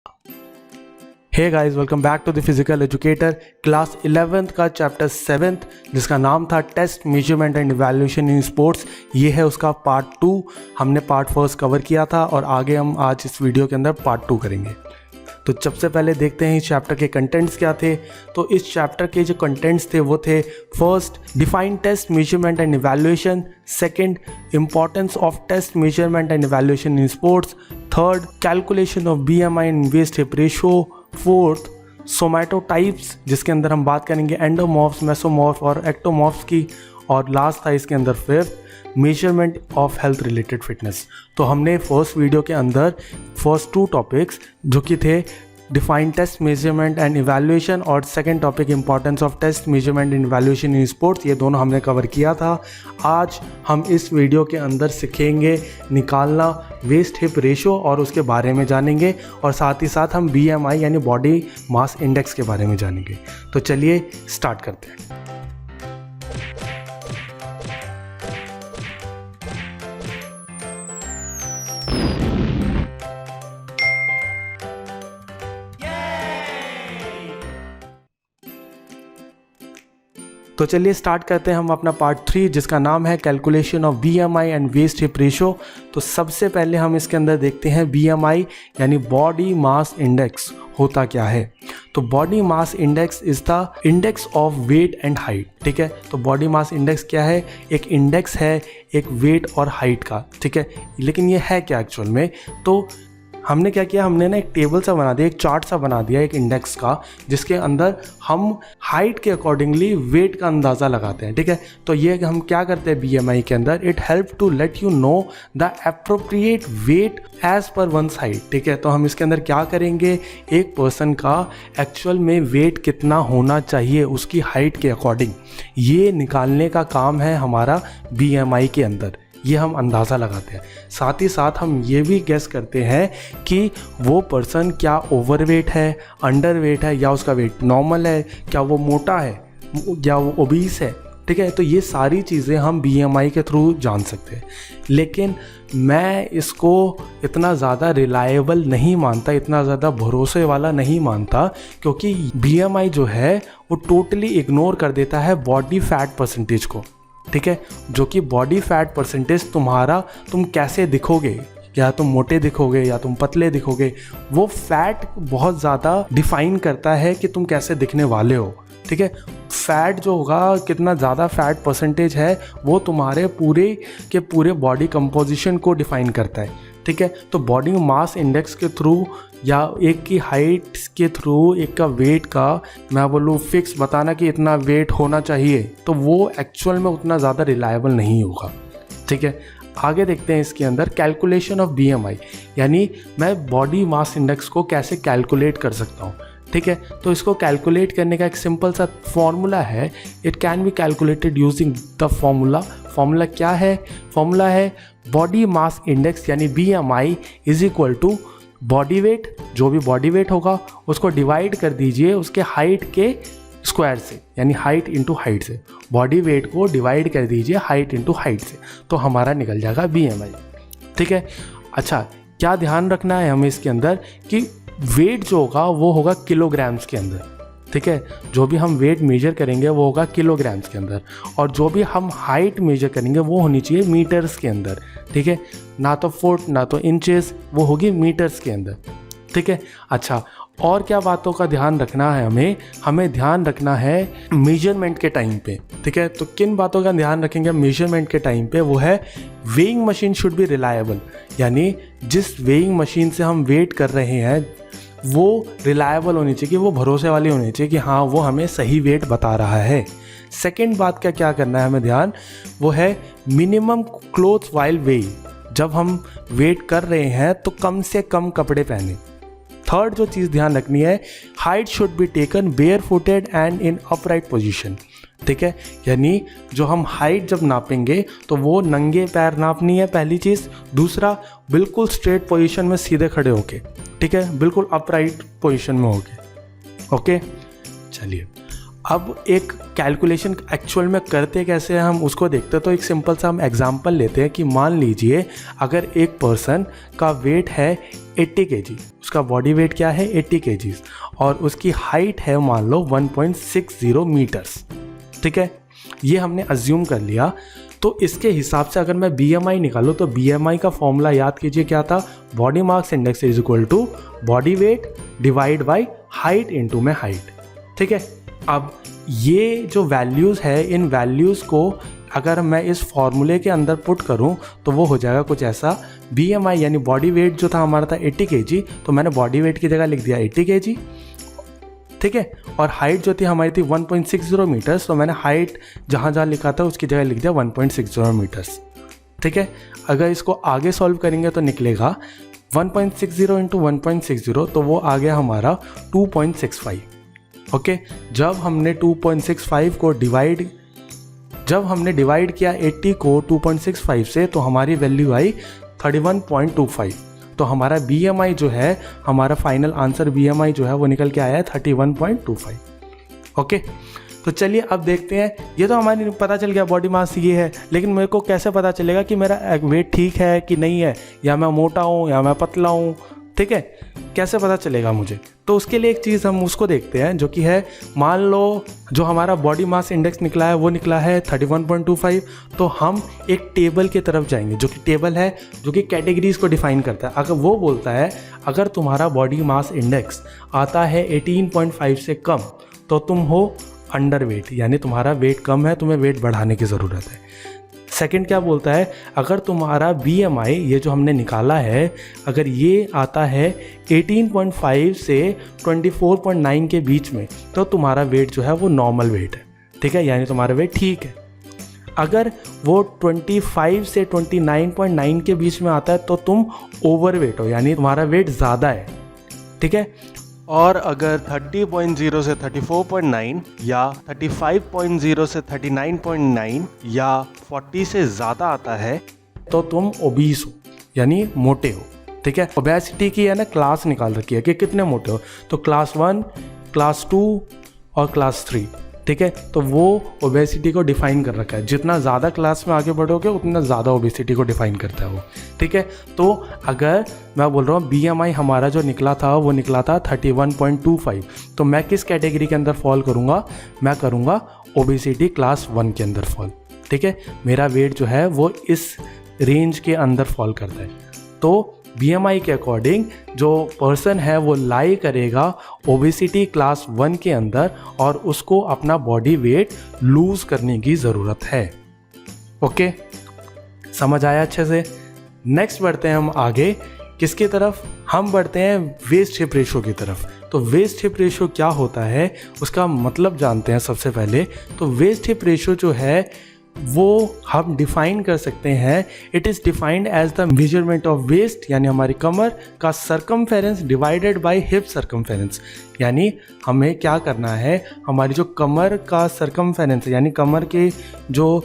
Hey guys, welcome back to the physical educator. Class 11th का chapter 7th जिसका नाम था test measurement and evaluation in sports, ये है उसका पार्ट 2। हमने पार्ट 1 कवर किया था और आगे हम आज इस वीडियो के अंदर पार्ट 2 करेंगे। तो सबसे पहले देखते हैं इस चैप्टर के कंटेंट्स क्या थे। तो इस चैप्टर के जो कंटेंट्स थे वो थे, first define test measurement and evaluation, second importance of test measurement and evaluation in sports, third calculation of BMI and waist hip ratio, fourth somatotypes जिसके अंदर हम बात करेंगे एंडोमॉर्फ्स, मेसोमॉर्फ और एक्टोमॉर्फ्स की, और लास्ट था इसके अंदर fifth measurement of health related fitness. तो हमने फर्स्ट वीडियो के अंदर फर्स्ट 2 टॉपिक्स जो कि थे define test measurement and evaluation और second topic importance of test measurement and evaluation in sports, ये दोनों हमने कवर किया था। आज हम इस वीडियो के अंदर सीखेंगे निकालना वेस्ट हिप रेशो और उसके बारे में जानेंगे, और साथ ही साथ हम BMI यानी बॉडी मास इंडेक्स के बारे में जानेंगे। तो चलिए स्टार्ट करते हैं। तो चलिए स्टार्ट करते हैं हम अपना पार्ट 3 जिसका नाम है calculation of BMI and waist hip ratio. तो सबसे पहले हम इसके अंदर देखते हैं BMI यानी बॉडी मास इंडेक्स होता क्या है। तो body mass index is the index of weight and height. ठीक है, तो बॉडी मास इंडेक्स क्या है? एक इंडेक्स है एक वेट और हाइट का। ठीक है, लेकिन ये है क्या एक्चुअल में? तो हमने क्या किया, हमने ना एक टेबल सा बना दिया, एक चार्ट सा बना दिया एक इंडेक्स का, जिसके अंदर हम हाइट के अकॉर्डिंगली वेट का अंदाज़ा लगाते हैं। ठीक है, तो ये हम क्या करते हैं BMI के अंदर, it help to let you know the appropriate weight as per once height. ठीक है, तो हम इसके अंदर क्या करेंगे, एक पर्सन का एक्चुअल में वेट कितना होना चाहिए उसकी हाइट के अकॉर्डिंग, ये निकालने का काम है हमारा BMI के अंदर। ये हम अंदाज़ा लगाते हैं। साथ ही साथ हम ये भी गेस करते हैं कि वो पर्सन क्या ओवरवेट है, अंडर वेट है, या उसका वेट नॉर्मल है, क्या वो मोटा है या वो ओबीस है। ठीक है, तो ये सारी चीज़ें हम BMI के थ्रू जान सकते हैं। लेकिन मैं इसको इतना ज़्यादा रिलायबल नहीं मानता, इतना ज़्यादा भरोसे वाला नहीं मानता, क्योंकि BMI जो है वो टोटली इग्नोर कर देता है बॉडी फैट परसेंटेज को। ठीक है, जो कि बॉडी फैट परसेंटेज तुम्हारा, तुम कैसे दिखोगे, या तुम मोटे दिखोगे या तुम पतले दिखोगे, वो फैट बहुत ज़्यादा डिफाइन करता है कि तुम कैसे दिखने वाले हो। ठीक है, फैट जो होगा, कितना ज़्यादा फैट परसेंटेज है, वो तुम्हारे पूरे के पूरे बॉडी कंपोजिशन को डिफाइन करता है। ठीक है, तो बॉडी मास इंडेक्स के थ्रू या एक की हाइट के थ्रू, एक का वेट का मैं बोलूँ फिक्स बताना कि इतना वेट होना चाहिए, तो वो एक्चुअल में उतना ज़्यादा रिलायबल नहीं होगा। ठीक है, आगे देखते हैं इसके अंदर कैलकुलेशन ऑफ BMI, यानी मैं बॉडी मास इंडेक्स को कैसे कैलकुलेट कर सकता हूँ। ठीक है, तो इसको कैलकुलेट करने का एक सिंपल सा फॉर्मूला है। It can be calculated using the formula. Formula क्या है? फॉर्मूला है बॉडी मास इंडेक्स यानी BMI is equal to body weight, जो भी बॉडी वेट होगा उसको डिवाइड कर दीजिए उसके हाइट के स्क्वायर से, यानी हाइट इंटू हाइट से। बॉडी वेट को डिवाइड कर दीजिए हाइट इंटू हाइट से, तो हमारा निकल जाएगा BMI। ठीक है, अच्छा क्या ध्यान रखना है हमें इसके अंदर कि वेट जो होगा वो होगा किलोग्राम्स के अंदर। ठीक है, जो भी हम वेट मेजर करेंगे वो होगा किलोग्राम्स के अंदर, और जो भी हम हाइट मेजर करेंगे वो होनी चाहिए मीटर्स के अंदर। ठीक है, ना तो फुट ना तो इंचेस, वो होगी मीटर्स के अंदर। ठीक है, अच्छा और क्या बातों का ध्यान रखना है हमें ध्यान रखना है मेजरमेंट के टाइम पे। ठीक है, तो किन बातों का ध्यान रखेंगे मेजरमेंट के टाइम पे? वो है weighing machine should be reliable, यानी जिस वेइंग मशीन से हम वेट कर रहे हैं वो रिलायबल होनी चाहिए, वो भरोसे वाली होनी चाहिए कि हाँ वो हमें सही वेट बता रहा है। सेकंड बात का क्या करना है हमें ध्यान, वो है मिनिमम क्लोथ्स व्हाइल वेइंग। जब हम वेट कर रहे हैं तो कम से कम कपड़े पहने। थर्ड जो चीज़ ध्यान रखनी है, height should be taken bare footed and in upright position. ठीक है, यानी जो हम हाइट जब नापेंगे तो वो नंगे पैर नापनी है पहली चीज़। दूसरा, बिल्कुल स्ट्रेट पोजीशन में सीधे खड़े होके। ठीक है, बिल्कुल अपराइट पोजीशन में होके। ओके, चलिए अब एक कैलकुलेशन एक्चुअल में करते कैसे हैं हम उसको देखते हैं। तो एक सिंपल सा हम एग्जांपल लेते हैं कि मान लीजिए अगर एक पर्सन का वेट है 80 kg, उसका बॉडी वेट क्या है 80 kg और उसकी हाइट है मान लो 1.60 मीटर्स, ठीक है, ये हमने अज्यूम कर लिया। तो इसके हिसाब से अगर मैं BMI निकालूँ तो BMI का फॉर्मूला याद कीजिए क्या था, body mass index is equal to body weight divide by height into में हाइट, ठीक है। अब ये जो वैल्यूज़ है इन वैल्यूज़ को अगर मैं इस फॉर्मूले के अंदर पुट करूं तो वो हो जाएगा कुछ ऐसा, BMI यानी बॉडी वेट जो था हमारा था 80 kg, तो मैंने बॉडी वेट की जगह लिख दिया 80 kg, ठीक है, और हाइट जो थी हमारी थी 1.60 मीटर्स, तो मैंने हाइट जहाँ जहाँ लिखा था उसकी जगह लिख दिया 1.60 मीटर्स, ठीक है। अगर इसको आगे सॉल्व करेंगे तो निकलेगा 1.60 इंटू 1.60, तो वो आ गया हमारा 2.65, ओके। जब हमने 2.65 को डिवाइड किया 80 को 2.65 से तो हमारी वैल्यू आई 31.25। तो हमारा BMI जो है, हमारा फाइनल आंसर BMI जो है वो निकल के आया है 31.25, ओके। तो चलिए अब देखते हैं, ये तो हमारी पता चल गया बॉडी मास ये है, लेकिन मेरे को कैसे पता चलेगा कि मेरा वेट ठीक है कि नहीं है, या मैं मोटा हूँ या मैं पतला हूँ, ठीक है, कैसे पता चलेगा मुझे। तो उसके लिए एक चीज़ हम उसको देखते हैं जो कि है, मान लो जो हमारा बॉडी मास इंडेक्स निकला है वो निकला है 31.25, तो हम एक टेबल की तरफ जाएंगे जो कि टेबल है जो कि कैटेगरीज को डिफाइन करता है। अगर वो बोलता है अगर तुम्हारा बॉडी मास इंडेक्स आता है 18.5 से कम तो तुम हो अंडर वेट, यानी तुम्हारा वेट कम है, तुम्हें वेट बढ़ाने की ज़रूरत है। सेकंड क्या बोलता है, अगर तुम्हारा BMI ये जो हमने निकाला है अगर ये आता है 18.5 से 24.9 के बीच में तो तुम्हारा वेट जो है वो नॉर्मल वेट है, ठीक है, यानी तुम्हारा वेट ठीक है। अगर वो 25 से 29.9 के बीच में आता है तो तुम ओवर वेट हो, यानी तुम्हारा वेट ज़्यादा है, ठीक है। और अगर 30.0 से 34.9 या 35.0 से 39.9 या 40 से ज़्यादा आता है तो तुम ओबीस हो, यानी मोटे हो, ठीक है। ओबेसिटी की है ना क्लास निकाल रखी है कि कितने मोटे हो, तो क्लास 1, क्लास 2 और क्लास 3, ठीक है। तो वो ओबेसिटी को डिफाइन कर रखा है, जितना ज़्यादा क्लास में आगे बढ़ोगे उतना ज़्यादा ओबेसिटी को डिफाइन करता है वो, ठीक है। तो अगर मैं बोल रहा हूँ BMI हमारा जो निकला था वो निकला था 31.25, तो मैं किस कैटेगरी के अंदर फॉल करूँगा, मैं करूँगा ओबेसिटी क्लास 1 के अंदर फॉल, ठीक है। मेरा वेट जो है वो इस रेंज के अंदर फॉल करता है। तो BMI के अकॉर्डिंग जो पर्सन है वो लाई करेगा ओबेसिटी क्लास 1 के अंदर और उसको अपना बॉडी वेट लूज़ करने की ज़रूरत है, ओके, समझ आया अच्छे से। नेक्स्ट बढ़ते हैं हम आगे, किसकी तरफ, हम बढ़ते हैं वेस्ट हिप रेशो की तरफ। तो वेस्ट हिप रेशो क्या होता है उसका मतलब जानते हैं सबसे पहले। तो वेस्ट हिप रेशो जो है वो हम डिफाइन कर सकते हैं, it is defined as the measurement of waist, यानी हमारी कमर का circumference divided by hip circumference. यानी हमें क्या करना है, हमारी जो कमर का सरकमफेरेंस यानी कमर के जो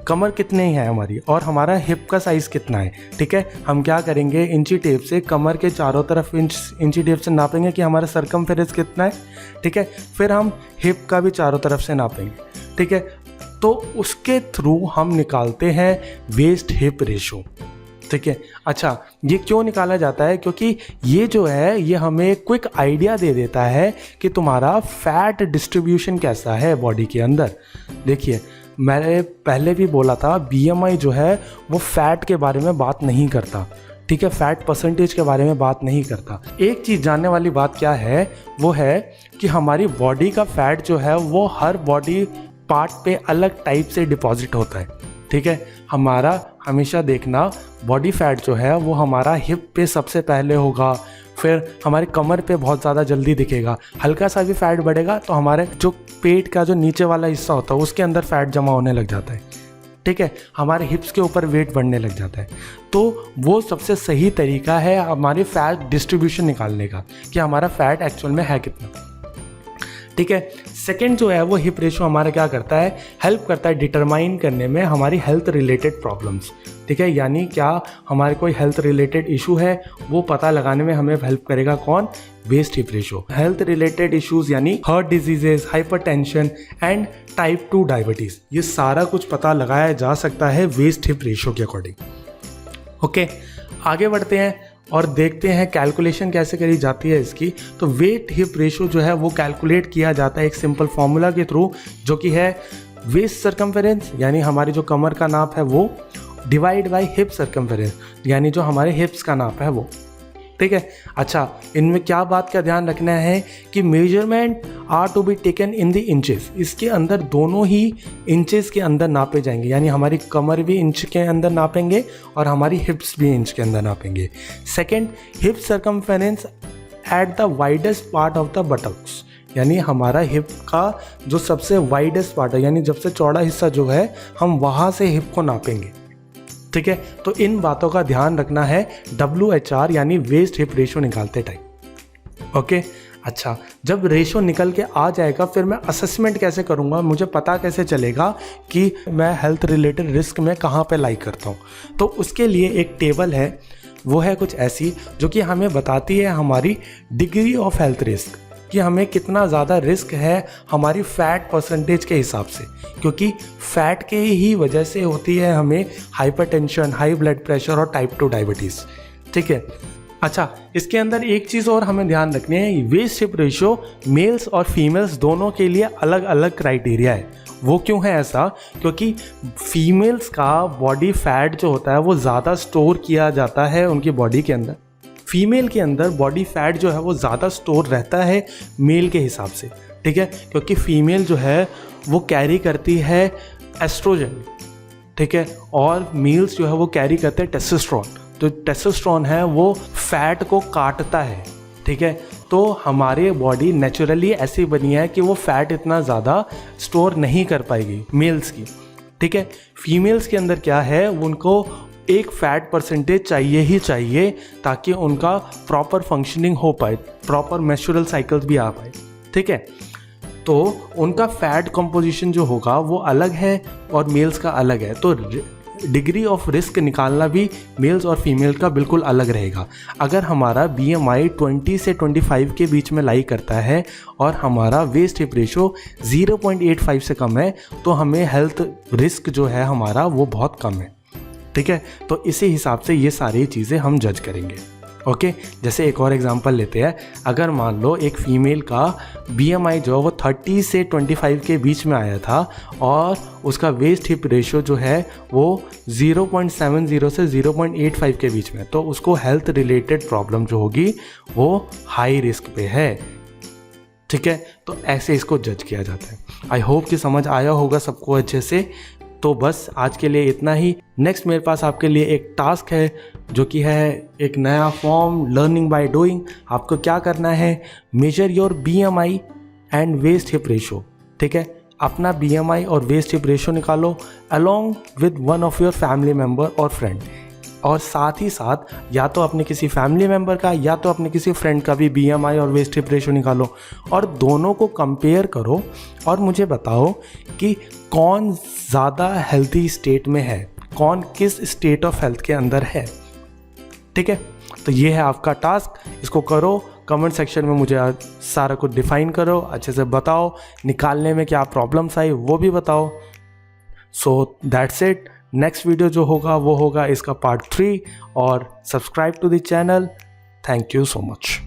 कमर कितने है हमारी और हमारा हिप का साइज़ कितना है, ठीक है। हम क्या करेंगे, इंची टेप से कमर के चारों तरफ इंची टेप से नापेंगे कि हमारा सरकमफेरेंस कितना है, ठीक है। फिर हम हिप का भी चारों तरफ से नापेंगे, ठीक है। तो उसके थ्रू हम निकालते हैं वेस्ट हिप रेशो, ठीक है। अच्छा, ये क्यों निकाला जाता है, क्योंकि ये जो है ये हमें क्विक आइडिया दे देता है कि तुम्हारा फैट डिस्ट्रीब्यूशन कैसा है बॉडी के अंदर। देखिए मैंने पहले भी बोला था BMI जो है वो फैट के बारे में बात नहीं करता, ठीक है, फैट परसेंटेज के बारे में बात नहीं करता। एक चीज़ जानने वाली बात क्या है, वो है कि हमारी बॉडी का फैट जो है वो हर बॉडी पार्ट पे अलग टाइप से डिपॉजिट होता है, ठीक है। हमारा हमेशा देखना बॉडी फैट जो है वो हमारा हिप पे सबसे पहले होगा, फिर हमारे कमर पे बहुत ज़्यादा जल्दी दिखेगा, हल्का सा भी फैट बढ़ेगा तो हमारे जो पेट का जो नीचे वाला हिस्सा होता है उसके अंदर फैट जमा होने लग जाता है, ठीक है। हमारे हिप्स के ऊपर वेट बढ़ने लग जाता है। तो वो सबसे सही तरीका है हमारी फैट डिस्ट्रीब्यूशन निकालने का कि हमारा फैट एक्चुअल में है कितना, ठीक है। सेकंड जो है वो हिप रेशो हमारा क्या करता है, हेल्प करता है डिटरमाइन करने में हमारी हेल्थ रिलेटेड प्रॉब्लम्स। ठीक है, यानी क्या हमारे कोई हेल्थ रिलेटेड इशू है वो पता लगाने में हमें हेल्प करेगा कौन, waist hip ratio. Health related issues यानी heart diseases, hypertension and type 2 diabetes, ये सारा कुछ पता लगाया जा सकता है वेस्ट हीप रेशो के अकॉर्डिंग। ओके, आगे बढ़ते हैं और देखते हैं कैलकुलेशन कैसे करी जाती है इसकी। तो वेट हिप रेशो जो है वो कैलकुलेट किया जाता है एक सिंपल फॉर्मूला के थ्रू, जो कि है वेस्ट सर्कमफेरेंस यानी हमारी जो कमर का नाप है वो, डिवाइड बाय हिप सर्कमफेरेंस यानी जो हमारे हिप्स का नाप है वो। ठीक है, अच्छा इनमें क्या बात का ध्यान रखना है कि measurement are to be taken in the inches, इसके अंदर दोनों ही इंचेस के अंदर नापे जाएंगे, यानी हमारी कमर भी इंच के अंदर नापेंगे और हमारी हिप्स भी इंच के अंदर नापेंगे। Second, hip circumference at the widest part of the buttocks, यानी हमारा हिप का जो सबसे वाइडेस्ट पार्ट है यानी सबसे चौड़ा हिस्सा जो है हम वहाँ से हिप को नापेंगे। ठीक है, तो इन बातों का ध्यान रखना है WHR यानी वेस्ट हिप रेशो निकालते टाइम। ओके, अच्छा जब रेशो निकल के आ जाएगा फिर मैं असेसमेंट कैसे करूँगा, मुझे पता कैसे चलेगा कि मैं हेल्थ रिलेटेड रिस्क में कहाँ पे लाई करता हूँ। तो उसके लिए एक टेबल है, वो है कुछ ऐसी जो कि हमें बताती है हमारी डिग्री ऑफ हेल्थ रिस्क, कि हमें कितना ज़्यादा रिस्क है हमारी फ़ैट परसेंटेज के हिसाब से, क्योंकि फ़ैट के ही वजह से होती है हमें हाइपरटेंशन, हाई ब्लड प्रेशर और टाइप 2 डायबिटीज़। ठीक है, अच्छा इसके अंदर एक चीज़ और हमें ध्यान रखनी है, वेस्ट हिप रेशो मेल्स और फीमेल्स दोनों के लिए अलग अलग क्राइटेरिया है। वो क्यों है ऐसा, क्योंकि फीमेल्स का बॉडी फैट जो होता है वो ज़्यादा स्टोर किया जाता है उनकी बॉडी के अंदर, फीमेल के अंदर बॉडी फैट जो है वो ज़्यादा स्टोर रहता है मेल के हिसाब से। ठीक है, क्योंकि फीमेल जो है वो कैरी करती है एस्ट्रोजन, ठीक है, और मेल्स जो है वो कैरी करते हैं टेस्टोस्टेरोन। तो टेस्टोस्टेरोन है वो फैट को काटता है। ठीक है, तो हमारी बॉडी नेचुरली ऐसी बनी है कि वो फैट इतना ज़्यादा स्टोर नहीं कर पाएगी मेल्स की। ठीक है, फीमेल्स के अंदर क्या है, उनको एक फैट परसेंटेज चाहिए ही चाहिए ताकि उनका प्रॉपर फंक्शनिंग हो पाए, प्रॉपर मेंस्ट्रुअल साइकिल्स भी आ पाए। ठीक है, तो उनका फैट कंपोजिशन जो होगा वो अलग है और मेल्स का अलग है, तो डिग्री ऑफ रिस्क निकालना भी मेल्स और फीमेल का बिल्कुल अलग रहेगा। अगर हमारा BMI 20 से 25 के बीच में लाई करता है और हमारा वेस्ट हिप रेशो 0.85 से कम है तो हमें हेल्थ रिस्क जो है हमारा वो बहुत कम है। ठीक है, तो इसी हिसाब से ये सारी चीज़ें हम जज करेंगे। ओके, जैसे एक और एग्जांपल लेते हैं, अगर मान लो एक फ़ीमेल का BMI जो वो 30 से 25 के बीच में आया था और उसका वेस्ट हिप रेशो जो है वो 0.70 से 0.85 के बीच में, तो उसको हेल्थ रिलेटेड प्रॉब्लम जो होगी वो हाई रिस्क पे है। ठीक है, तो ऐसे इसको जज किया जाता है। आई होप कि समझ आया होगा सबको अच्छे से। तो बस आज के लिए इतना ही। नेक्स्ट मेरे पास आपके लिए एक टास्क है जो कि है एक नया फॉर्म, लर्निंग बाय डूइंग। आपको क्या करना है, measure your BMI and waist hip ratio. ठीक है, अपना BMI और वेस्ट हिप रेशो निकालो along with one of your family member और फ्रेंड, और साथ ही साथ या तो अपने किसी फैमिली मेम्बर का या तो अपने किसी फ्रेंड का भी BMI और वेस्ट हिप रेशो निकालो और दोनों को कंपेयर करो और मुझे बताओ कि कौन ज़्यादा हेल्थी स्टेट में है, कौन किस स्टेट ऑफ हेल्थ के अंदर है। ठीक है, तो ये है आपका टास्क, इसको करो। कमेंट सेक्शन में मुझे सारा कुछ डिफाइन करो, अच्छे से बताओ, निकालने में क्या प्रॉब्लम्स आई वो भी बताओ। So that's it. Next video जो होगा वो होगा इसका पार्ट 3, और subscribe to the channel. Thank you so much.